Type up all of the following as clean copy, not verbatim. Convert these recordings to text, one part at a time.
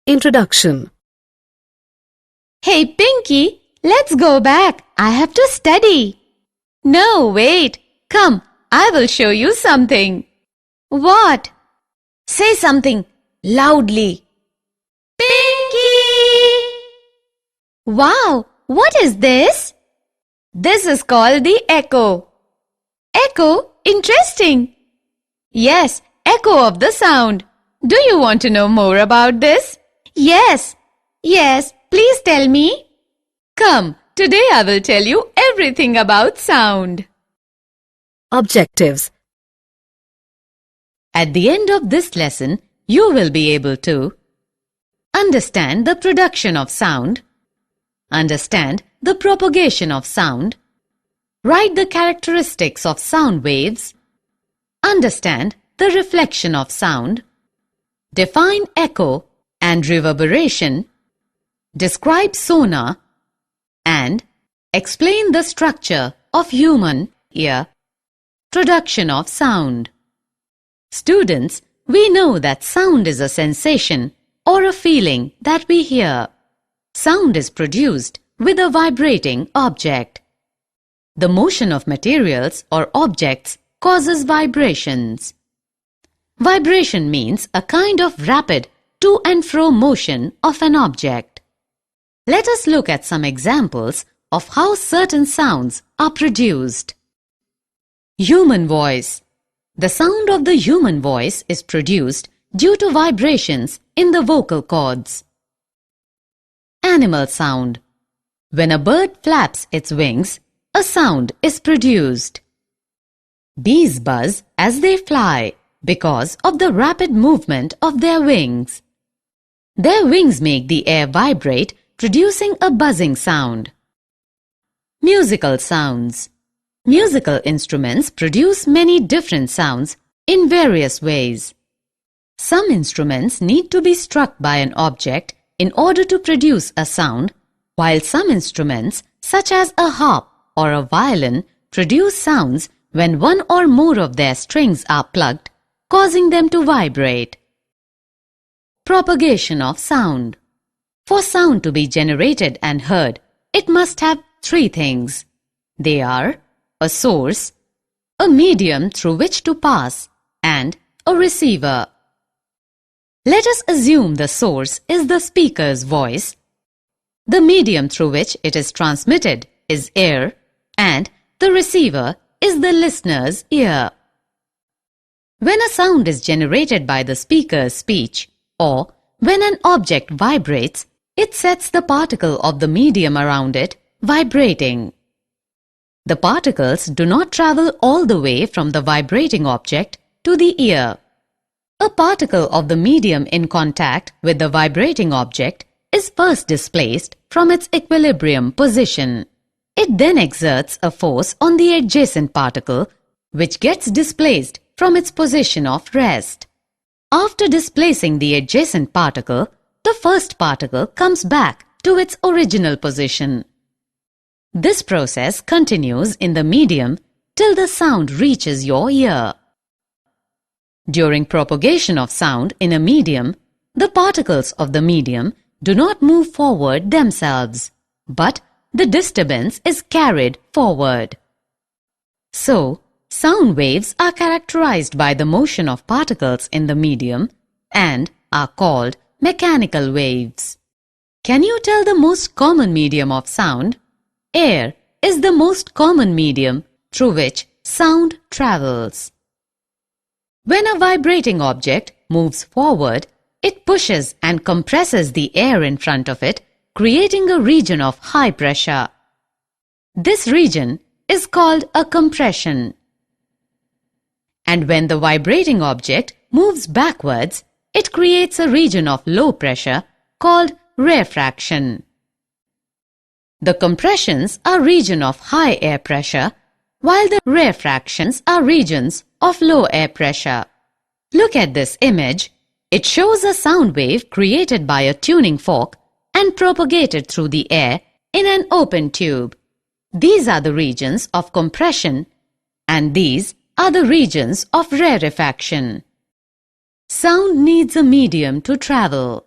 Introduction. Hey Pinky, let's go back. I have to study. No, wait. Come, I will show you something. What? Say something loudly. Pinky! Wow, what is this? This is called the echo. Echo? Interesting. Yes, echo of the sound. Do you want to know more about this? Yes. Yes, please tell me. Come, today I will tell you everything about sound. Objectives. At the end of this lesson, you will be able to understand the production of sound, understand the propagation of sound, write the characteristics of sound waves, understand the reflection of sound, define echo and reverberation, describe sonar, and explain the structure of human ear. Production of sound. Students, we know that sound is a sensation or a feeling that we hear. Sound is produced with a vibrating object. The motion of materials or objects causes vibrations. Vibration means a kind of rapid to and fro motion of an object. Let us look at some examples of how certain sounds are produced. Human voice. The sound of the human voice is produced due to vibrations in the vocal cords. Animal sound. When a bird flaps its wings, a sound is produced. Bees buzz as they fly because of the rapid movement of their wings. Their wings make the air vibrate, producing a buzzing sound. Musical sounds. Musical instruments produce many different sounds in various ways. Some instruments need to be struck by an object in order to produce a sound, while some instruments, such as a harp or a violin, produce sounds when one or more of their strings are plucked, causing them to vibrate. Propagation of sound. For sound to be generated and heard, it must have three things. They are a source, a medium through which to pass, and a receiver. Let us assume the source is the speaker's voice. The medium through which it is transmitted is air, and the receiver is the listener's ear. When a sound is generated by the speaker's speech, or when an object vibrates, it sets the particle of the medium around it vibrating. The particles do not travel all the way from the vibrating object to the ear. A particle of the medium in contact with the vibrating object is first displaced from its equilibrium position. It then exerts a force on the adjacent particle, which gets displaced from its position of rest. After displacing the adjacent particle, the first particle comes back to its original position. This process continues in the medium till the sound reaches your ear. During propagation of sound in a medium, the particles of the medium do not move forward themselves, but the disturbance is carried forward. So, sound waves are characterized by the motion of particles in the medium and are called mechanical waves. Can you tell the most common medium of sound? Air is the most common medium through which sound travels. When a vibrating object moves forward, it pushes and compresses the air in front of it, creating a region of high pressure. This region is called a compression. And when the vibrating object moves backwards, it creates a region of low pressure called rarefaction. The compressions are regions of high air pressure, while the rarefactions are regions of low air pressure. Look at this image. It shows a sound wave created by a tuning fork and propagated through the air in an open tube. These are the regions of compression, and these are the regions of rarefaction. Sound needs a medium to travel.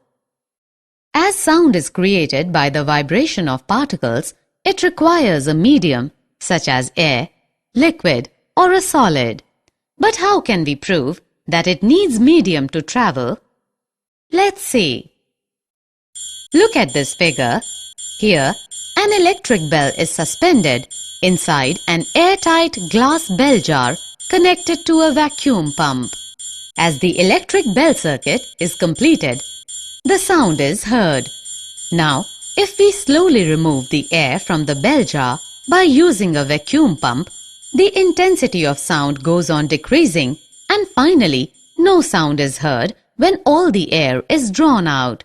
As sound is created by the vibration of particles, it requires a medium such as air, liquid, or a solid. But how can we prove that it needs medium to travel? Let's see. Look at this figure. Here, an electric bell is suspended inside an airtight glass bell jar connected to a vacuum pump. As the electric bell circuit is completed, the sound is heard. Now, if we slowly remove the air from the bell jar by using a vacuum pump, the intensity of sound goes on decreasing and finally no sound is heard when all the air is drawn out.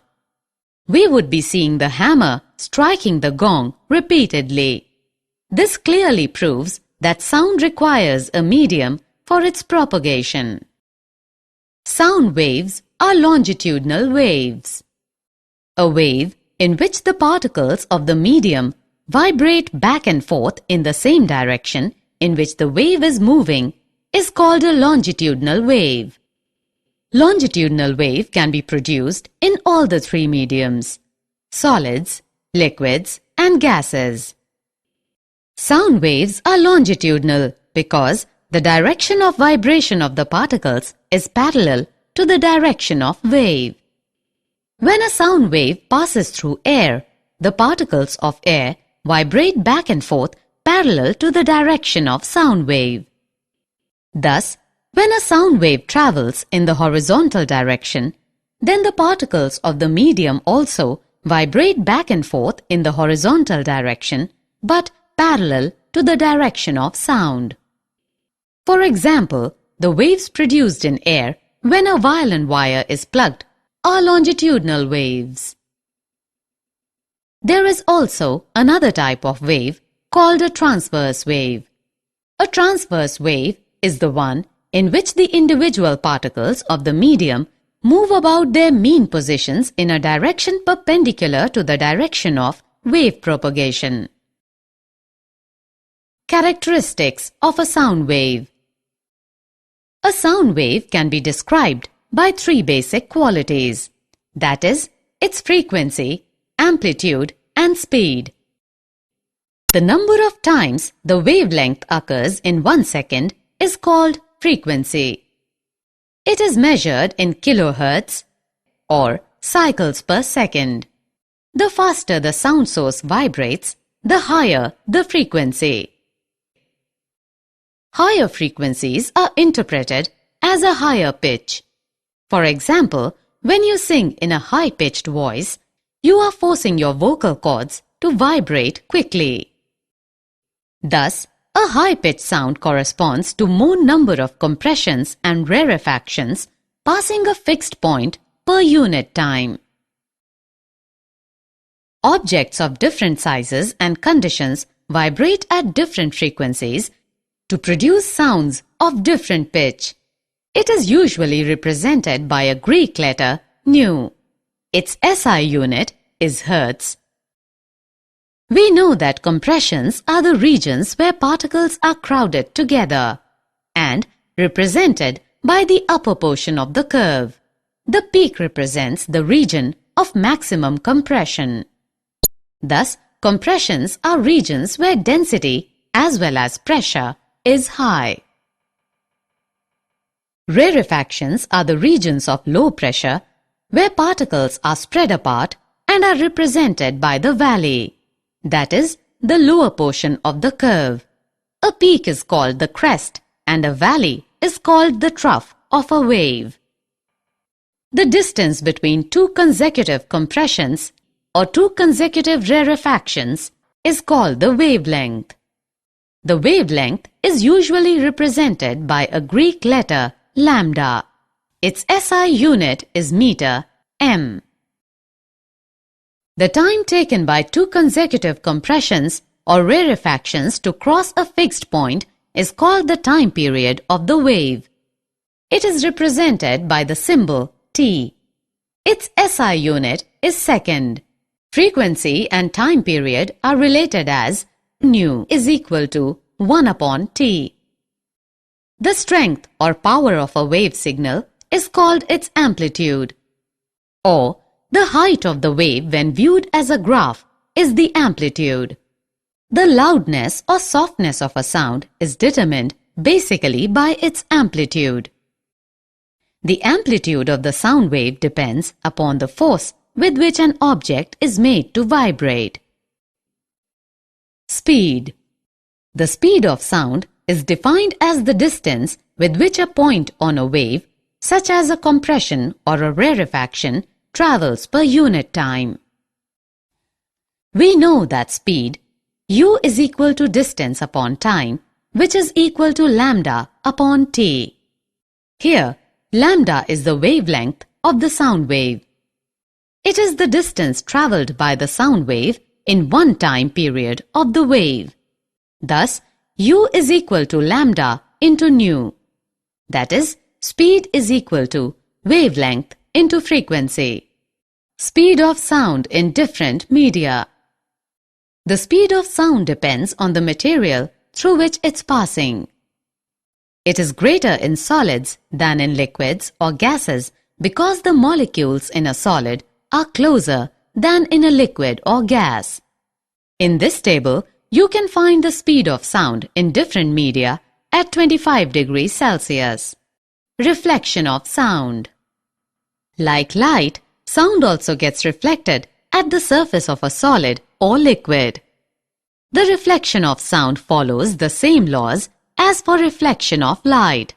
We would be seeing the hammer striking the gong repeatedly. This clearly proves that sound requires a medium for its propagation. Sound waves are longitudinal waves. A wave in which the particles of the medium vibrate back and forth in the same direction in which the wave is moving is called a longitudinal wave. Longitudinal wave can be produced in all the three mediums: solids, liquids, and gases. Sound waves are longitudinal because the direction of vibration of the particles is parallel to the direction of wave. When a sound wave passes through air, the particles of air vibrate back and forth parallel to the direction of sound wave. Thus, when a sound wave travels in the horizontal direction, then the particles of the medium also vibrate back and forth in the horizontal direction, but parallel to the direction of sound. For example, the waves produced in air when a violin wire is plugged are longitudinal waves. There is also another type of wave called a transverse wave. A transverse wave is the one in which the individual particles of the medium move about their mean positions in a direction perpendicular to the direction of wave propagation. Characteristics of a sound wave. A sound wave can be described by three basic qualities, that is, its frequency, amplitude, and speed. The number of times the wavelength occurs in 1 second is called frequency. It is measured in kilohertz or cycles per second. The faster the sound source vibrates, the higher the frequency. Higher frequencies are interpreted as a higher pitch. For example, when you sing in a high-pitched voice, you are forcing your vocal cords to vibrate quickly. Thus, a high-pitched sound corresponds to more number of compressions and rarefactions passing a fixed point per unit time. Objects of different sizes and conditions vibrate at different frequencies to produce sounds of different pitch. It is usually represented by a Greek letter nu. Its SI unit is Hertz. We know that compressions are the regions where particles are crowded together and represented by the upper portion of the curve. The peak represents the region of maximum compression. Thus, compressions are regions where density as well as pressure is high. Rarefactions are the regions of low pressure where particles are spread apart and are represented by the valley, that is, the lower portion of the curve. A peak is called the crest and a valley is called the trough of a wave. The distance between two consecutive compressions or two consecutive rarefactions is called the wavelength. The wavelength is usually represented by a Greek letter lambda. Its SI unit is meter, m. The time taken by two consecutive compressions or rarefactions to cross a fixed point is called the time period of the wave. It is represented by the symbol t. Its SI unit is second. Frequency and time period are related as nu is equal to 1 upon t. The strength or power of a wave signal is called its amplitude, or the height of the wave when viewed as a graph is the amplitude. The loudness or softness of a sound is determined basically by its amplitude. The amplitude of the sound wave depends upon the force with which an object is made to vibrate. Speed. The speed of sound is defined as the distance with which a point on a wave, such as a compression or a rarefaction, travels per unit time. We know that speed, u is equal to distance upon time, which is equal to lambda upon t. Here, lambda is the wavelength of the sound wave. It is the distance travelled by the sound wave in one time period of the wave. Thus, u is equal to lambda into nu. That is, speed is equal to wavelength into frequency. Speed of sound in different media. The speed of sound depends on the material through which it's passing. It is greater in solids than in liquids or gases because the molecules in a solid are closer than in a liquid or gas. In this table, you can find the speed of sound in different media at 25 degrees Celsius. Reflection of sound. Like light, sound also gets reflected at the surface of a solid or liquid. The reflection of sound follows the same laws as for reflection of light.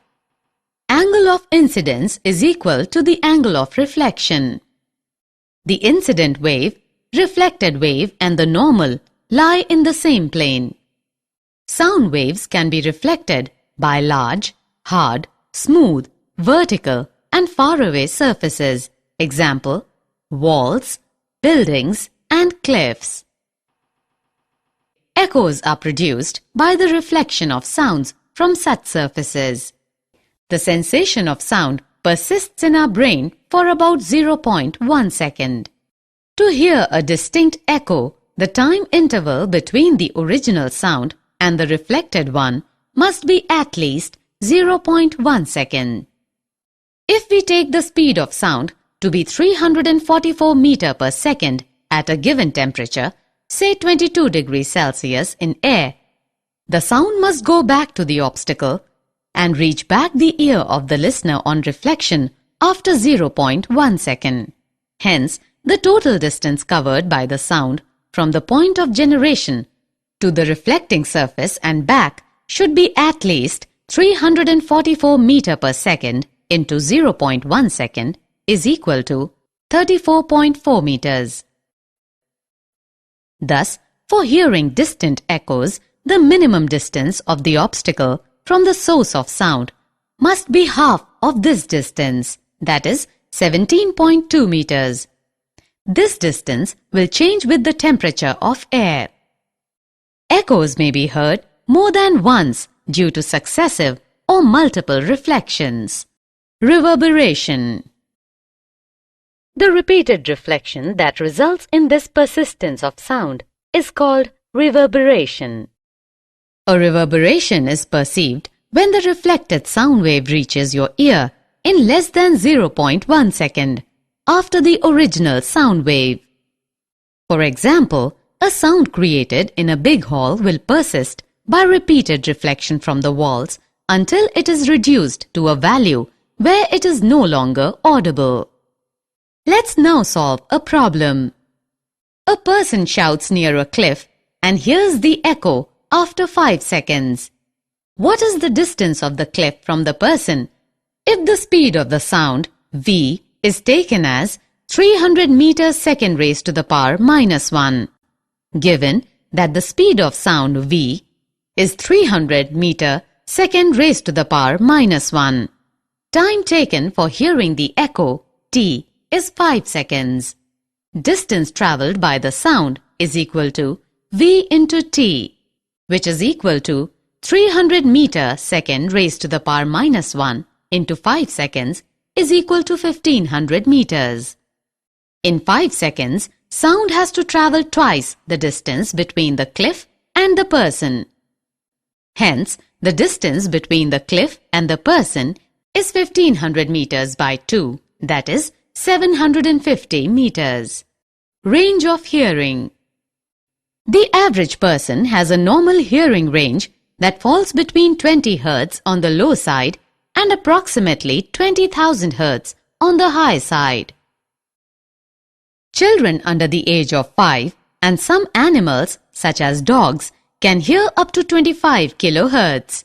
Angle of incidence is equal to the angle of reflection. The incident wave, reflected wave and the normal lie in the same plane. Sound waves can be reflected by large, hard, smooth, vertical and faraway surfaces. Example, walls, buildings and cliffs. Echoes are produced by the reflection of sounds from such surfaces. The sensation of sound persists in our brain for about 0.1 second. To hear a distinct echo, the time interval between the original sound and the reflected one must be at least 0.1 second. If we take the speed of sound to be 344 meters per second at a given temperature, say 22 degrees Celsius in air, the sound must go back to the obstacle and reach back the ear of the listener on reflection after 0.1 second. Hence, the total distance covered by the sound from the point of generation to the reflecting surface and back should be at least 344 meters per second into 0.1 second is equal to 34.4 meters. Thus, for hearing distant echoes, the minimum distance of the obstacle from the source of sound must be half of this distance, that is 17.2 meters. This distance will change with the temperature of air. Echoes may be heard more than once due to successive or multiple reflections. Reverberation. The repeated reflection that results in this persistence of sound is called reverberation. A reverberation is perceived when the reflected sound wave reaches your ear in less than 0.1 second after the original sound wave. For example, a sound created in a big hall will persist by repeated reflection from the walls until it is reduced to a value where it is no longer audible. Let's now solve a problem. A person shouts near a cliff and hears the echo after 5 seconds. What is the distance of the cliff from the person if the speed of the sound, v, is taken as 300 meters second raised to the power minus 1? Given that the speed of sound v is 300 meter second raised to the power minus 1. Time taken for hearing the echo, t, is 5 seconds. Distance travelled by the sound is equal to v into t, which is equal to 300 meter second raised to the power minus 1 into 5 seconds is equal to 1500 meters. In 5 seconds, sound has to travel twice the distance between the cliff and the person. Hence, the distance between the cliff and the person is 1500 meters by 2, that is 750 meters. Range of hearing. The average person has a normal hearing range that falls between 20 Hz on the low side and approximately 20,000 Hz on the high side. Children under the age of 5 and some animals such as dogs can hear up to 25 kHz.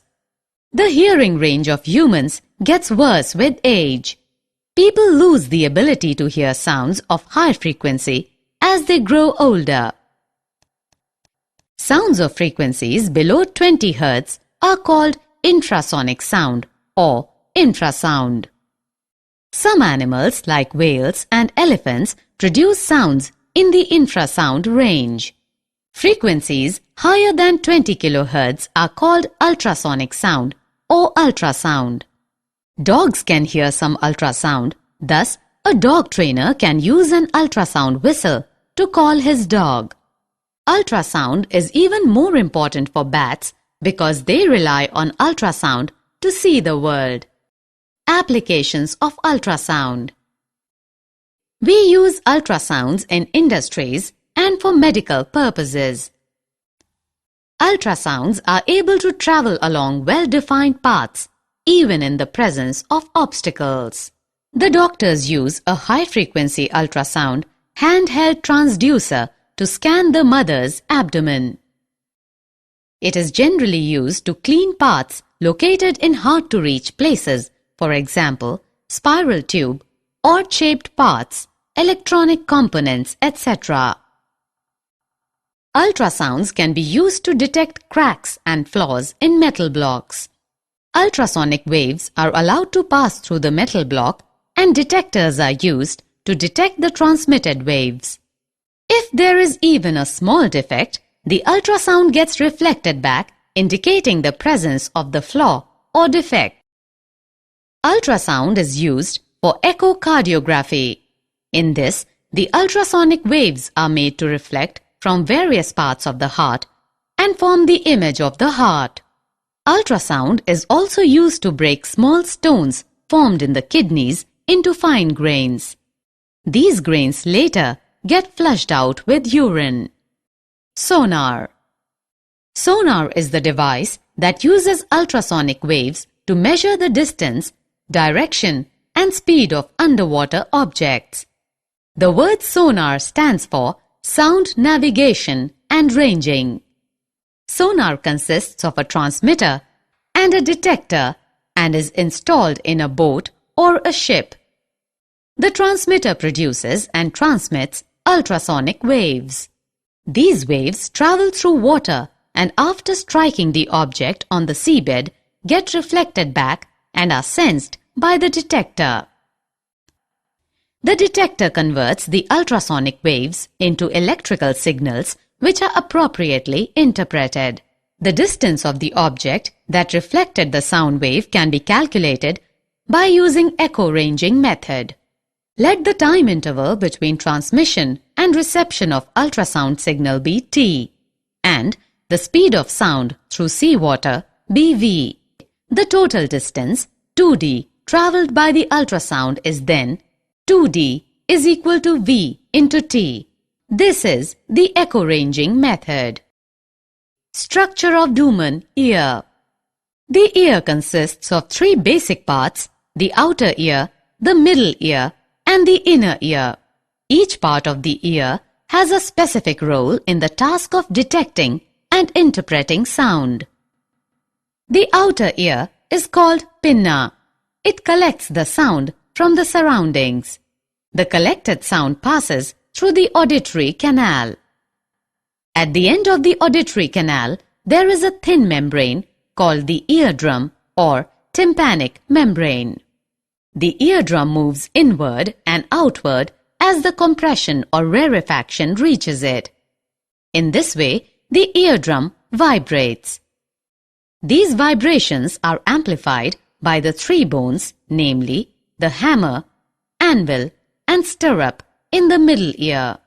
The hearing range of humans gets worse with age. People lose the ability to hear sounds of high frequency as they grow older. Sounds of frequencies below 20 Hz are called infrasonic sound or infrasound. Some animals like whales and elephants produce sounds in the infrasound range. Frequencies higher than 20 kHz are called ultrasonic sound or ultrasound. Dogs can hear some ultrasound, thus a dog trainer can use an ultrasound whistle to call his dog. Ultrasound is even more important for bats because they rely on ultrasound to see the world. Applications of ultrasound. We use ultrasounds in industries and for medical purposes. Ultrasounds are able to travel along well-defined paths, even in the presence of obstacles. The doctors use a high-frequency ultrasound handheld transducer to scan the mother's abdomen. It is generally used to clean parts located in hard-to-reach places, for example, spiral tube, odd-shaped parts, electronic components, etc. Ultrasounds can be used to detect cracks and flaws in metal blocks. Ultrasonic waves are allowed to pass through the metal block and detectors are used to detect the transmitted waves. If there is even a small defect, the ultrasound gets reflected back, indicating the presence of the flaw or defect. Ultrasound is used for echocardiography. In this, the ultrasonic waves are made to reflect from various parts of the heart and form the image of the heart. Ultrasound is also used to break small stones formed in the kidneys into fine grains. These grains later get flushed out with urine. Sonar. Sonar is the device that uses ultrasonic waves to measure the distance, direction, and speed of underwater objects. The word sonar stands for sound navigation and ranging. Sonar consists of a transmitter and a detector and is installed in a boat or a ship. The transmitter produces and transmits ultrasonic waves. These waves travel through water and after striking the object on the seabed get reflected back and are sensed by the detector. The detector converts the ultrasonic waves into electrical signals which are appropriately interpreted. The distance of the object that reflected the sound wave can be calculated by using echo ranging method. Let the time interval between transmission and reception of ultrasound signal be t and the speed of sound through seawater be v. The total distance 2d travelled by the ultrasound is then 2d is equal to v into t. This is the echo ranging method. Structure of human ear. The ear consists of three basic parts: the outer ear, the middle ear, and the inner ear. Each part of the ear has a specific role in the task of detecting and interpreting sound. The outer ear is called pinna. It collects the sound from the surroundings. The collected sound passes through the auditory canal. At the end of the auditory canal, there is a thin membrane called the eardrum or tympanic membrane. The eardrum moves inward and outward as the compression or rarefaction reaches it. In this way, the eardrum vibrates. These vibrations are amplified by the three bones, namely the hammer, anvil, and stirrup in the middle ear.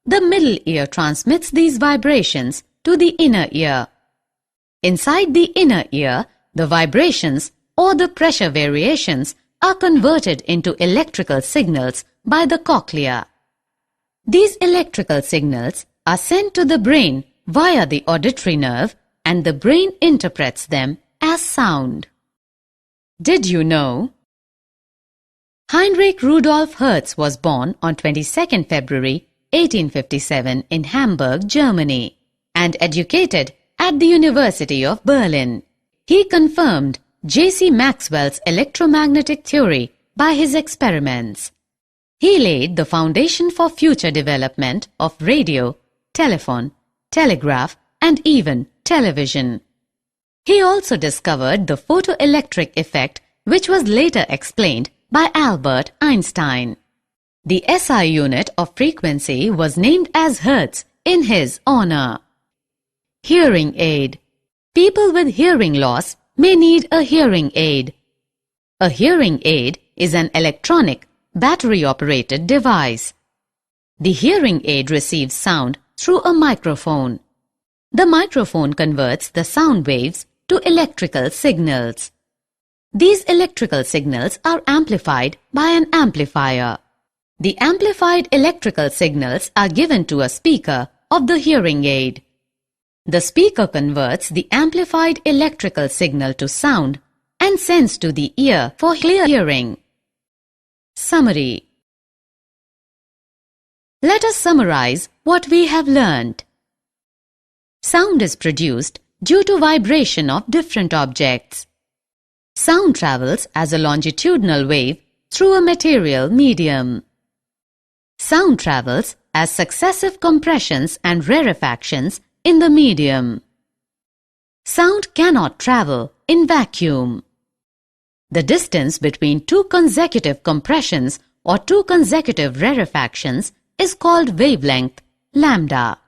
The middle ear transmits these vibrations to the inner ear. Inside the inner ear, the vibrations or the pressure variations are converted into electrical signals by the cochlea. These electrical signals are sent to the brain via the auditory nerve, and the brain interprets them as sound. Did you know? Heinrich Rudolf Hertz was born on 22nd February 1857 in Hamburg, Germany, and educated at the University of Berlin. He confirmed J.C. Maxwell's electromagnetic theory by his experiments. He laid the foundation for future development of radio, telephone, telegraph, and even television. He also discovered the photoelectric effect, which was later explained by Albert Einstein. The SI unit of frequency was named as Hertz in his honor. Hearing aid. People with hearing loss may need a hearing aid. A hearing aid is an electronic, battery-operated device. The hearing aid receives sound through a microphone. The microphone converts the sound waves to electrical signals. These electrical signals are amplified by an amplifier. The amplified electrical signals are given to a speaker of the hearing aid. The speaker converts the amplified electrical signal to sound and sends to the ear for clear hearing. Summary. Let us summarize what we have learned. Sound is produced due to vibration of different objects. Sound travels as a longitudinal wave through a material medium. Sound travels as successive compressions and rarefactions in the medium. Sound cannot travel in vacuum. The distance between two consecutive compressions or two consecutive rarefactions is called wavelength, lambda.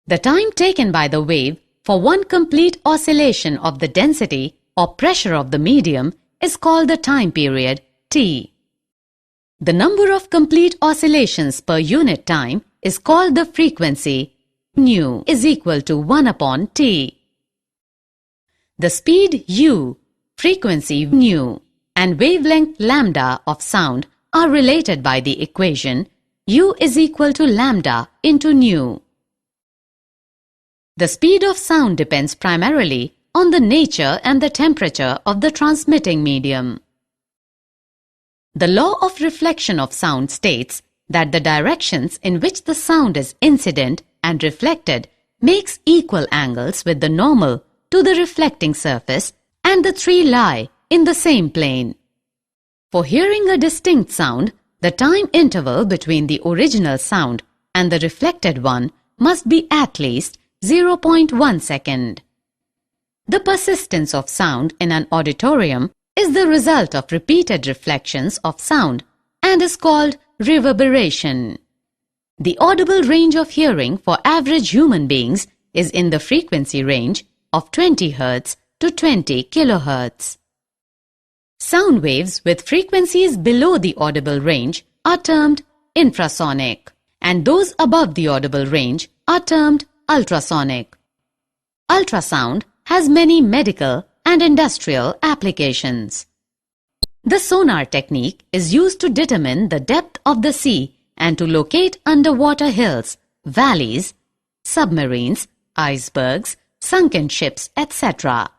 The time taken by the wave for one complete oscillation of the density or pressure of the medium is called the time period, t. The number of complete oscillations per unit time is called the frequency, nu is equal to 1 upon t. The speed u, frequency nu, and wavelength lambda of sound are related by the equation u is equal to lambda into nu. The speed of sound depends primarily on the nature and the temperature of the transmitting medium. The law of reflection of sound states that the directions in which the sound is incident and reflected makes equal angles with the normal to the reflecting surface, and the three lie in the same plane. For hearing a distinct sound, the time interval between the original sound and the reflected one must be at least 0.1 second. The persistence of sound in an auditorium is the result of repeated reflections of sound and is called reverberation. The audible range of hearing for average human beings is in the frequency range of 20 Hz to 20 kHz. Sound waves with frequencies below the audible range are termed infrasonic, and those above the audible range are termed ultrasonic. Ultrasound has many medical and industrial applications. The sonar technique is used to determine the depth of the sea and to locate underwater hills, valleys, submarines, icebergs, sunken ships, etc.